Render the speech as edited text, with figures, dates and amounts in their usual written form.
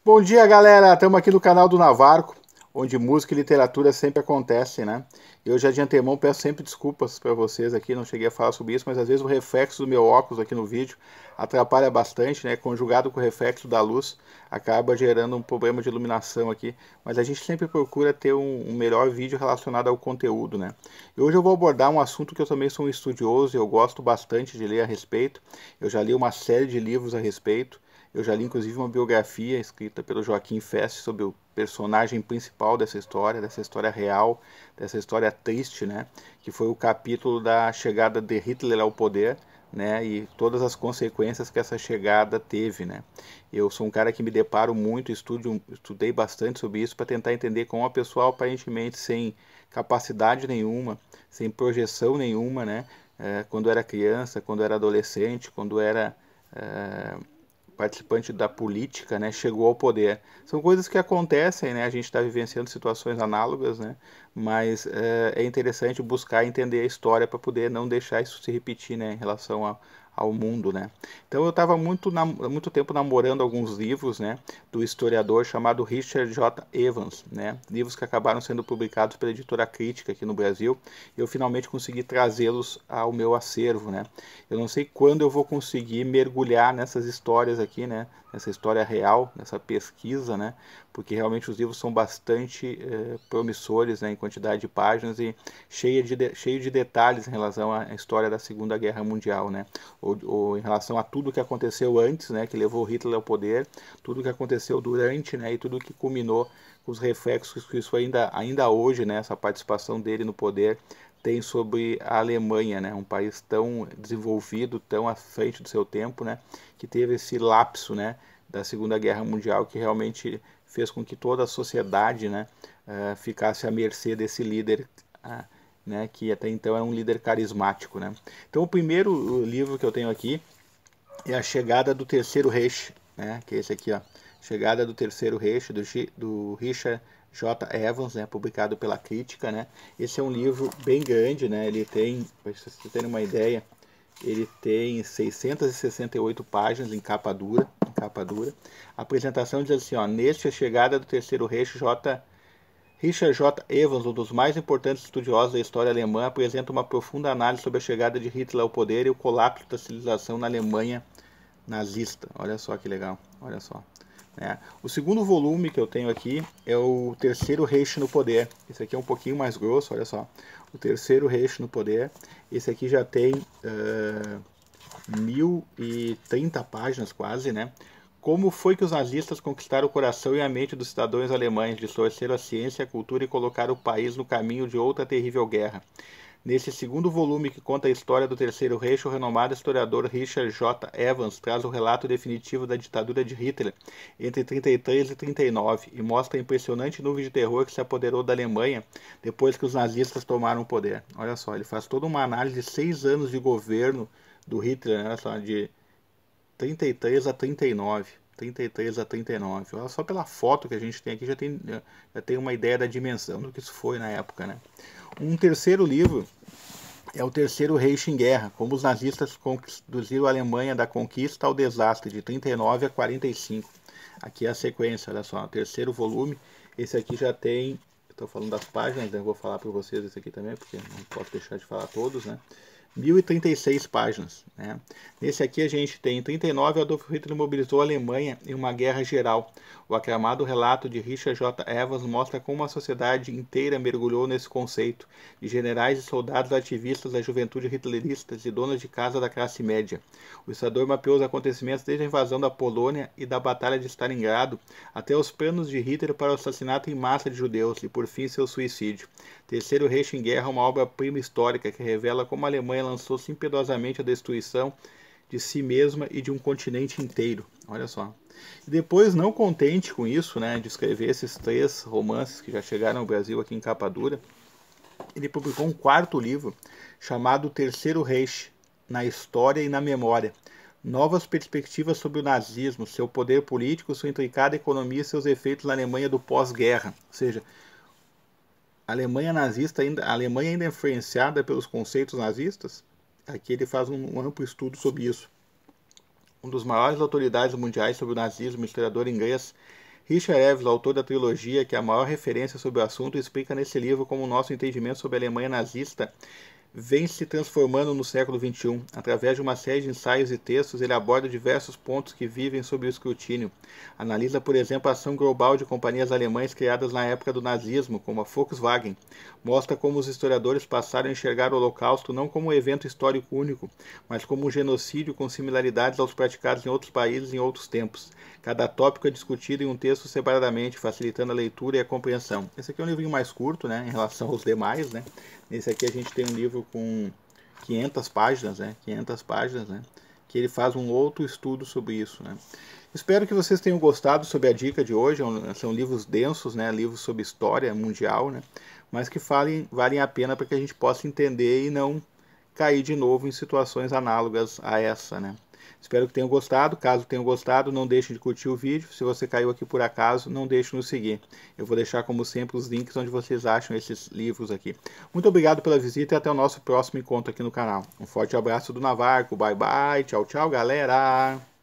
Bom dia, galera! Estamos aqui no canal do Navarco, onde música e literatura sempre acontecem, né? Eu já de antemão peço sempre desculpas para vocês aqui, não cheguei a falar sobre isso, mas às vezes o reflexo do meu óculos aqui no vídeo atrapalha bastante, né? Conjugado com o reflexo da luz, acaba gerando um problema de iluminação aqui, mas a gente sempre procura ter um melhor vídeo relacionado ao conteúdo, né? E hoje eu vou abordar um assunto que eu também sou um estudioso e eu gosto bastante de ler a respeito. Eu já li uma série de livros a respeito. Eu já li inclusive uma biografia escrita pelo Joaquim Fest sobre o personagem principal dessa história real, dessa história triste, né? Que foi o capítulo da chegada de Hitler ao poder, né? E todas as consequências que essa chegada teve, né? Eu sou um cara que me deparo muito, estudei bastante sobre isso para tentar entender como a pessoa aparentemente sem capacidade nenhuma, sem projeção nenhuma, né? Quando era criança, quando era adolescente, quando era participante da política, né, chegou ao poder. São coisas que acontecem, né, a gente está vivenciando situações análogas, né, mas é interessante buscar entender a história para poder não deixar isso se repetir, né, em relação ao mundo, né. Então eu estava muito tempo namorando alguns livros, né, do historiador chamado Richard J. Evans, né, livros que acabaram sendo publicados pela editora Crítica aqui no Brasil, e eu finalmente consegui trazê-los ao meu acervo, né. Eu não sei quando eu vou conseguir mergulhar nessas histórias aqui, né, nessa história real, nessa pesquisa, né, porque realmente os livros são bastante promissores, né, em quantidade de páginas e cheio de detalhes em relação à história da Segunda Guerra Mundial, né, ou em relação a tudo que aconteceu antes, né, que levou Hitler ao poder, tudo que aconteceu durante, né, e tudo que culminou com os reflexos que isso ainda hoje, né, essa participação dele no poder tem sobre a Alemanha, né, um país tão desenvolvido, tão à frente do seu tempo, né, que teve esse lapso, né, da Segunda Guerra Mundial que realmente fez com que toda a sociedade, né, ficasse à mercê desse líder, né, que até então era um líder carismático, né. Então o primeiro livro que eu tenho aqui é A Chegada do Terceiro Reich, né, que é esse aqui, ó, Chegada do Terceiro Reich, do Richard J. Evans, né, publicado pela Crítica, né. Esse é um livro bem grande, né, ele tem, para vocês terem uma ideia, ele tem 668 páginas em capa dura, A apresentação diz assim, ó, neste A Chegada do Terceiro Reich, Richard J. Evans, um dos mais importantes estudiosos da história alemã, apresenta uma profunda análise sobre a chegada de Hitler ao poder e o colapso da civilização na Alemanha nazista. Olha só que legal, olha só. O segundo volume que eu tenho aqui é o Terceiro Reich no Poder. Esse aqui é um pouquinho mais grosso, olha só. O Terceiro Reich no Poder. Esse aqui já tem 1030 páginas quase, né? Como foi que os nazistas conquistaram o coração e a mente dos cidadãos alemães, distorceram a ciência e a cultura e colocaram o país no caminho de outra terrível guerra? Nesse segundo volume que conta a história do Terceiro Reich, o renomado historiador Richard J. Evans traz o relato definitivo da ditadura de Hitler entre 33 e 39 e mostra a impressionante nuvem de terror que se apoderou da Alemanha depois que os nazistas tomaram o poder. Olha só, ele faz toda uma análise de 6 anos de governo do Hitler, né, só, de 33 a 39. 33 a 39. Olha só pela foto que a gente tem aqui, já tem uma ideia da dimensão do que isso foi na época, né? Um terceiro livro é o Terceiro Reich em Guerra, como os nazistas conduziram a Alemanha da conquista ao desastre, de 39 a 45. Aqui é a sequência, olha só, o terceiro volume. Esse aqui já tem, estou falando das páginas, né? Eu vou falar para vocês esse aqui também, porque não posso deixar de falar todos, né? 1036 páginas, né? Nesse aqui a gente tem, em 39, Adolf Hitler mobilizou a Alemanha em uma guerra geral. O aclamado relato de Richard J. Evans mostra como a sociedade inteira mergulhou nesse conceito, de generais e soldados ativistas da juventude hitleristas e donas de casa da classe média. O historiador mapeou os acontecimentos desde a invasão da Polônia e da Batalha de Stalingrado até os planos de Hitler para o assassinato em massa de judeus e, por fim, seu suicídio. Terceiro Reich em Guerra é uma obra-prima histórica que revela como a Alemanha lançou-se impiedosamente à destruição de si mesma e de um continente inteiro. Olha só. E depois, não contente com isso, né, de escrever esses 3 romances que já chegaram ao Brasil aqui em capa dura, ele publicou um quarto livro chamado Terceiro Reich, na História e na Memória. Novas perspectivas sobre o nazismo, seu poder político, sua intricada economia e seus efeitos na Alemanha do pós-guerra. Ou seja, a Alemanha nazista a Alemanha ainda é influenciada pelos conceitos nazistas? Aqui ele faz um amplo estudo sobre isso. Um dos maiores autoridades mundiais sobre o nazismo, o historiador inglês Richard Evans, autor da trilogia, que é a maior referência sobre o assunto, explica nesse livro como o nosso entendimento sobre a Alemanha nazista vem se transformando no século XXI. Através de uma série de ensaios e textos, ele aborda diversos pontos que vivem sob o escrutínio. Analisa, por exemplo, a ação global de companhias alemãs criadas na época do nazismo, como a Volkswagen. Mostra como os historiadores passaram a enxergar o Holocausto não como um evento histórico único, mas como um genocídio com similaridades aos praticados em outros países em outros tempos. Cada tópico é discutido em um texto separadamente, facilitando a leitura e a compreensão. Esse aqui é um livrinho mais curto, né, em relação aos demais, né? Nesse aqui a gente tem um livro com 500 páginas, né? 500 páginas, né? Que ele faz um outro estudo sobre isso, né? Espero que vocês tenham gostado sobre a dica de hoje. São livros densos, né? Livros sobre história mundial, né? Mas que valem a pena para que a gente possa entender e não cair de novo em situações análogas a essa, né? Espero que tenham gostado. Caso tenham gostado, não deixem de curtir o vídeo. Se você caiu aqui por acaso, não deixe de nos seguir. Eu vou deixar, como sempre, os links onde vocês acham esses livros aqui. Muito obrigado pela visita e até o nosso próximo encontro aqui no canal. Um forte abraço do Navarco. Bye, bye. Tchau, tchau, galera.